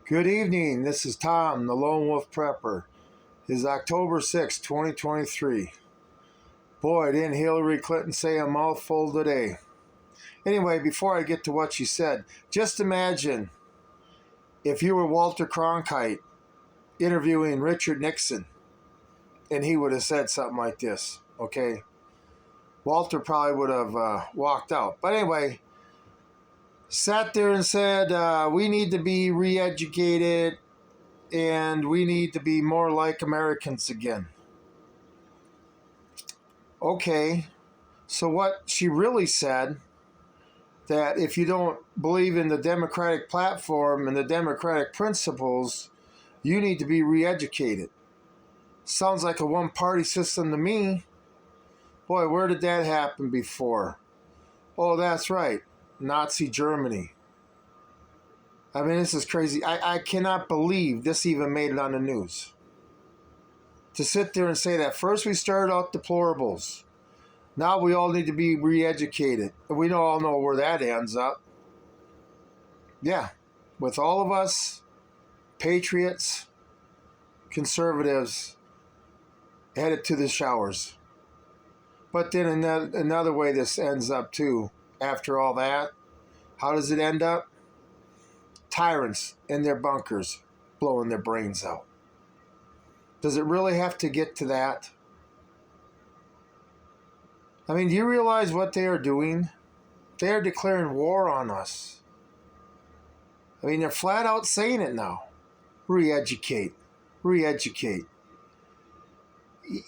Good evening. This is Tom, the Lone Wolf Prepper. It is October 6, 2023. Boy, didn't Hillary Clinton say a mouthful today. Anyway, before I get to what she said, just imagine if you were Walter Cronkite interviewing Richard Nixon and he would have said something like this, okay? Walter probably would have walked out. But anyway, sat there and said, we need to be re-educated and we need to be more like Americans again. Okay, so what she really said, that if you don't believe in the Democratic platform and the Democratic principles, you need to be re-educated. Sounds like a one-party system to me. Boy, where did that happen before? Oh, that's right, Nazi Germany. I mean, this is crazy. I cannot believe this even made it on the news. To sit there and say that first we started out deplorables. Now we all need to be re-educated. And we all know where that ends up. Yeah, with all of us, patriots, conservatives, headed to the showers. But then another way this ends up too, after all that, how does it end up? Tyrants in their bunkers blowing their brains out. Does it really have to get to that? I mean, do you realize what they are doing? They are declaring war on us. I mean, they're flat out saying it now. Re-educate. Re-educate.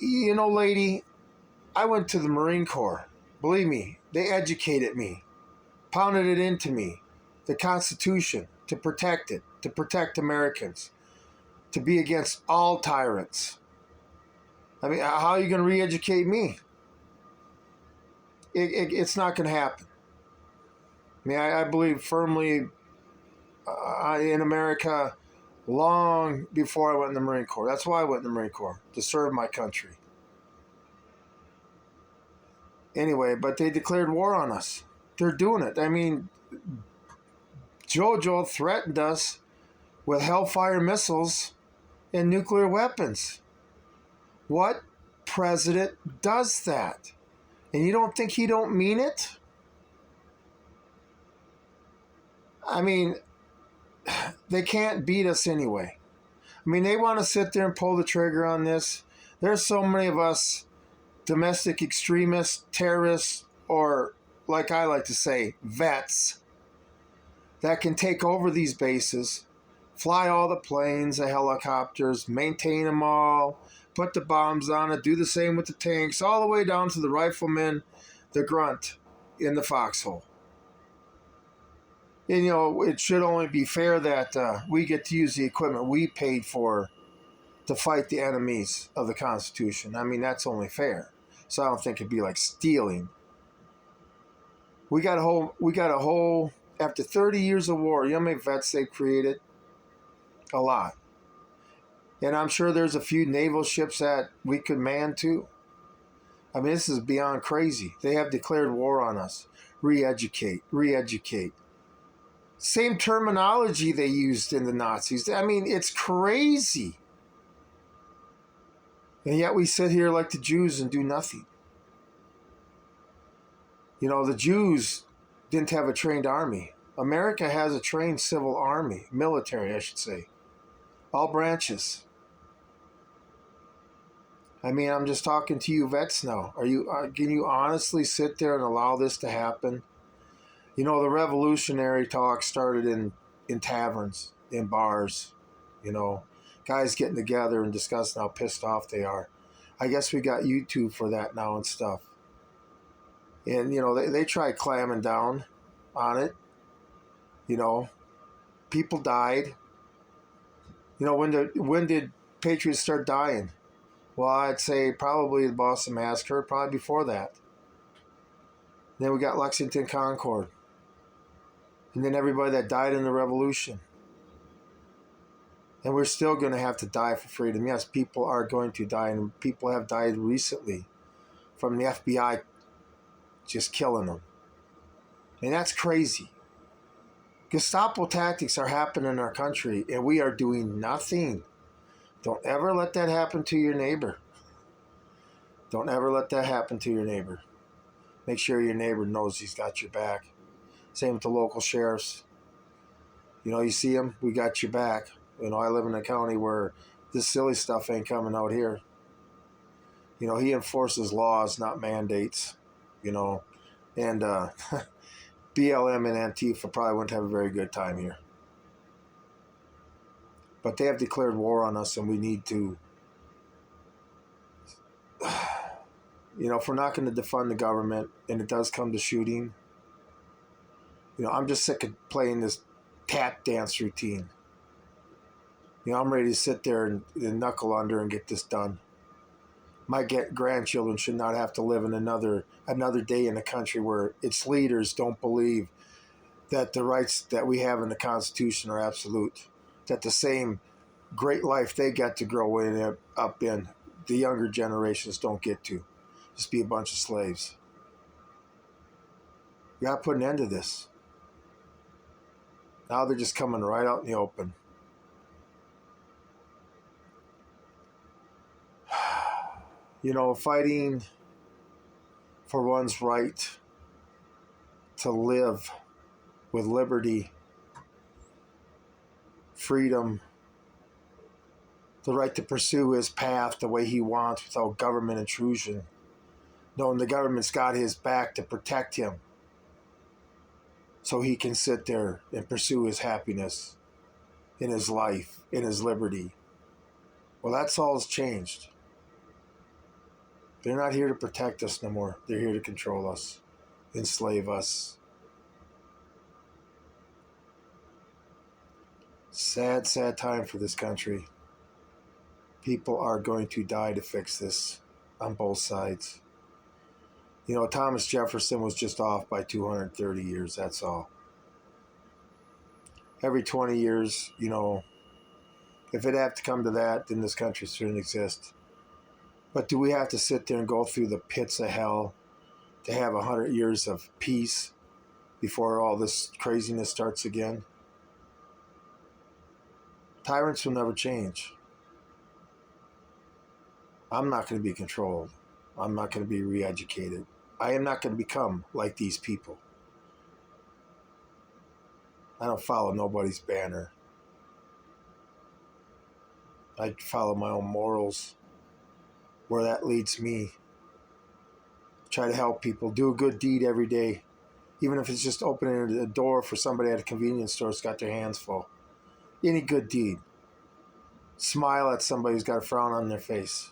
You know, lady, I went to the Marine Corps. Believe me, they educated me. Pounded it into me. The Constitution, to protect it. To protect Americans. To be against all tyrants. I mean, how are you going to re-educate me? It's not going to happen. I mean, I believe firmly in America long before I went in the Marine Corps. That's why I went in the Marine Corps, to serve my country. Anyway, but they declared war on us. They're doing it. I mean, JoJo threatened us with Hellfire missiles and nuclear weapons. What president does that? And you don't think he don't mean it? I mean, they can't beat us anyway. I mean, they want to sit there and pull the trigger on this. There's so many of us domestic extremists, terrorists, or like I like to say, vets, that can take over these bases, fly all the planes, the helicopters, maintain them all, put the bombs on it, do the same with the tanks, all the way down to the rifleman, the grunt in the foxhole. And, you know, it should only be fair that we get to use the equipment we paid for to fight the enemies of the Constitution. I mean, that's only fair. So I don't think it'd be like stealing. We got a whole, after 30 years of war, you know how many vets they created? A lot. And I'm sure there's a few naval ships that we could man too. I mean, this is beyond crazy. They have declared war on us. Re-educate, re-educate. Same terminology they used in the Nazis. I mean, it's crazy. And yet we sit here like the Jews and do nothing. You know, the Jews didn't have a trained army. America has a trained civil army, military, I should say. All branches. I mean, I'm just talking to you vets now. Can you honestly sit there and allow this to happen? You know, the revolutionary talk started in taverns, in bars, you know, guys getting together and discussing how pissed off they are. I guess we got YouTube for that now and stuff. And, you know, they tried clamming down on it. You know, people died. You know, when did patriots start dying? Well, I'd say probably the Boston Massacre, probably before that. Then we got Lexington Concord. And then everybody that died in the Revolution. And we're still going to have to die for freedom. Yes, people are going to die, and people have died recently from the FBI just killing them. And that's crazy. Gestapo tactics are happening in our country, and we are doing nothing. Don't ever let that happen to your neighbor. Don't ever let that happen to your neighbor. Make sure your neighbor knows he's got your back. Same with the local sheriffs. You see them, we got your back. I live in a county where this silly stuff ain't coming out here. He enforces laws, not mandates. And BLM and Antifa probably wouldn't have a very good time here. But they have declared war on us, and we need to. If we're not going to defund the government and it does come to shooting, I'm just sick of playing this tap dance routine. I'm ready to sit there and knuckle under and get this done. My grandchildren should not have to live in another day in a country where its leaders don't believe that the rights that we have in the Constitution are absolute, that the same great life they get to grow up in, the younger generations don't get to. Just be a bunch of slaves. We got to put an end to this. Now they're just coming right out in the open. Fighting for one's right to live with liberty, freedom, the right to pursue his path the way he wants without government intrusion, knowing the government's got his back to protect him so he can sit there and pursue his happiness in his life, in his liberty. Well, that's all has changed. They're not here to protect us no more. They're here to control us, enslave us. Sad, sad time for this country. People are going to die to fix this on both sides. Thomas Jefferson was just off by 230 years, that's all. Every 20 years, if it had to come to that, then this country shouldn't exist. But do we have to sit there and go through the pits of hell to have 100 years of peace before all this craziness starts again? Tyrants will never change. I'm not going to be controlled. I'm not going to be re-educated. I am not going to become like these people. I don't follow nobody's banner. I follow my own morals. Where that leads me. Try to help people. Do a good deed every day. Even if it's just opening a door for somebody at a convenience store that's got their hands full. Any good deed. Smile at somebody who's got a frown on their face.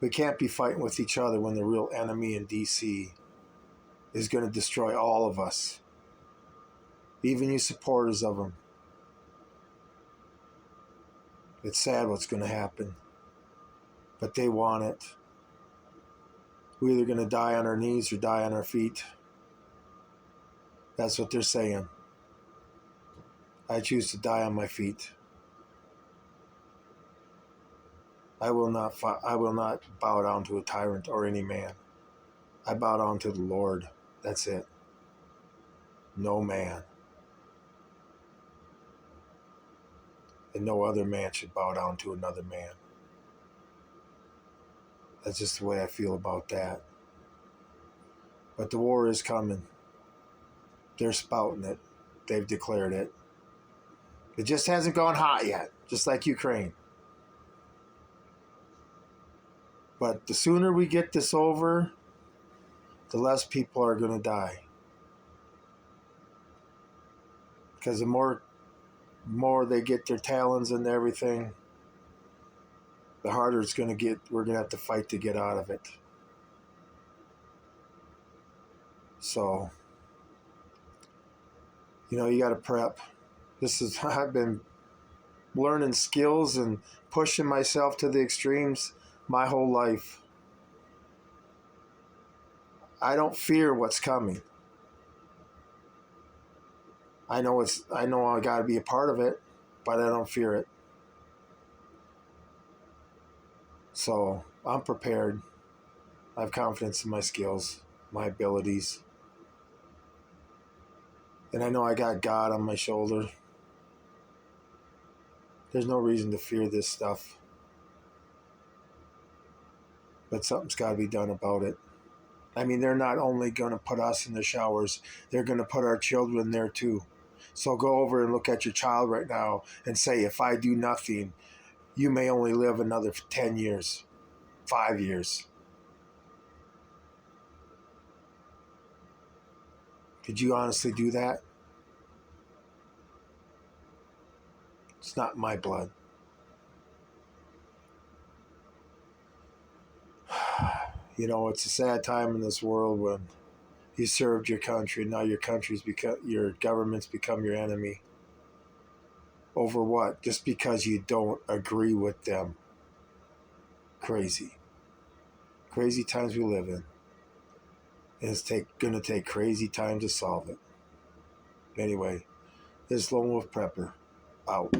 We can't be fighting with each other when the real enemy in DC is going to destroy all of us. Even you supporters of them. It's sad what's going to happen. But they want it. We're either going to die on our knees or die on our feet. That's what they're saying. I choose to die on my feet. I will not bow down to a tyrant or any man. I bow down to the Lord. That's it. No man. And no other man should bow down to another man. That's just the way I feel about that. But the war is coming. They're spouting it. They've declared it. It just hasn't gone hot yet, just like Ukraine. But the sooner we get this over, the less people are going to die. Because the more they get their talons and everything, the harder it's going to get. We're going to have to fight to get out of it. So, you got to prep. I've been learning skills and pushing myself to the extremes my whole life. I don't fear what's coming. I know I got to be a part of it, but I don't fear it. So I'm prepared. I have confidence in my skills, my abilities. And I know I got God on my shoulder. There's no reason to fear this stuff. But something's got to be done about it. I mean, they're not only going to put us in the showers, they're going to put our children there too. So go over and look at your child right now and say, if I do nothing, you may only live another 10 years, 5 years. Could you honestly do that? It's not my blood. You know, it's a sad time in this world when you served your country, now your government's become your enemy. Over what? Just because you don't agree with them. Crazy. Crazy times we live in. And it's going to take crazy time to solve it. Anyway, this is Lone Wolf Prepper. Out.